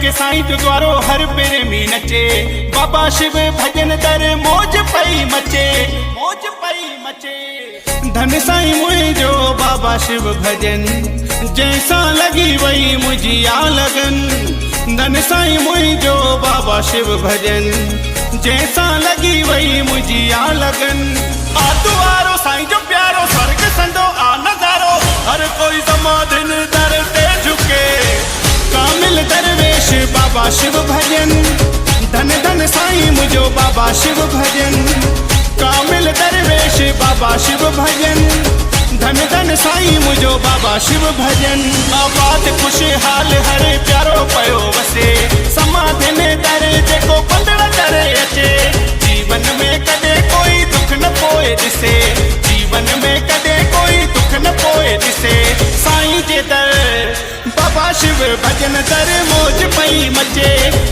के साईं जो द्वारो हर प्रेमी नचे। बाबा शिव भजन दर मौज पई मचे, मौज पई मचे। धन साईं मुझो बाबा शिव भजन, जैसा लगी वही मुझी आ लगन। धन साईं मुझो बाबा शिव भजन, जैसा लगी वही मुझी आ लगन। आ दुआरो साईं जो प्यारो, स्वर्ग संडो आ नजारो, हर कोई समाधिन दर ते झुके। कामिल दरवेश बाबा शिव भजन, धन धन साईं मुझो बाबा शिव भजन। कामिल दरवेश बाबा शिव भजन, धन धन साईं मुझो बाबा शिव भजन। आबाद खुशहाल हरे प्यारो पयो वसे, समाधिन दर जेको पंदड़ करे अचे। जीवन में कदे कोई दुख न पोए दिसे, जीवन में कदे कोई दुख न पोए दिसे। साईं जे दर बाबा शिव भजन दर मौज पई मचे,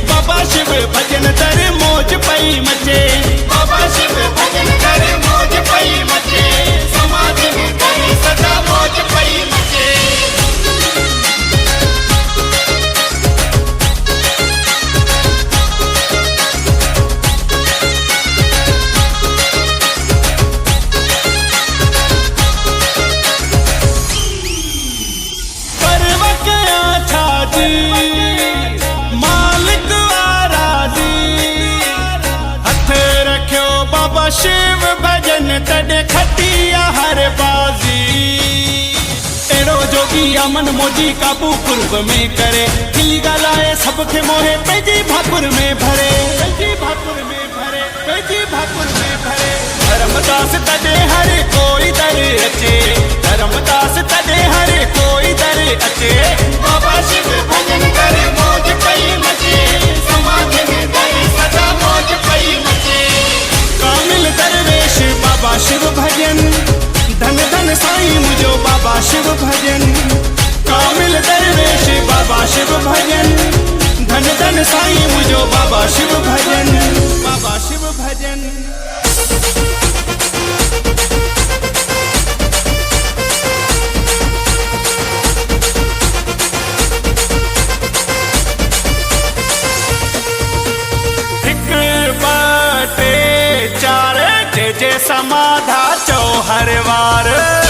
बाबा शिव भजन दर मौज पई मचे। बाबा शिव भजन दर मौज पई मचे, समाधि में दर सदा मौज पई मचे। मालिक आराधी हथ रखियो बाबा शिव भजन, तॾे खटिया हर बाजी। एड़ो जोगी अमन मोजी काबू कुर्ब में करे, खिली ॻाल्हाए सबके मोहे पंहिंजी भाकुर में भरे, पंहिंजी भाकुर में भरे, पंहिंजी भाकुर में भरे। धर्मदास तॾे हर कोई दर अचे, धर्मदास तॾे हर कोई दर अचे। बाबा शिव भजन कर मौज पई मचे, समाधि में दर सदा मौज पई मचे। कामिल दरवेश बाबा शिव भजन, धन धन साईं मुझो बाबा शिव भजन। कामिल दरवेश बाबा शिव भजन, धन धन साईं मुझो बाबा शिव भजन, बाबा शिव भजन। समाधा चो हर वार।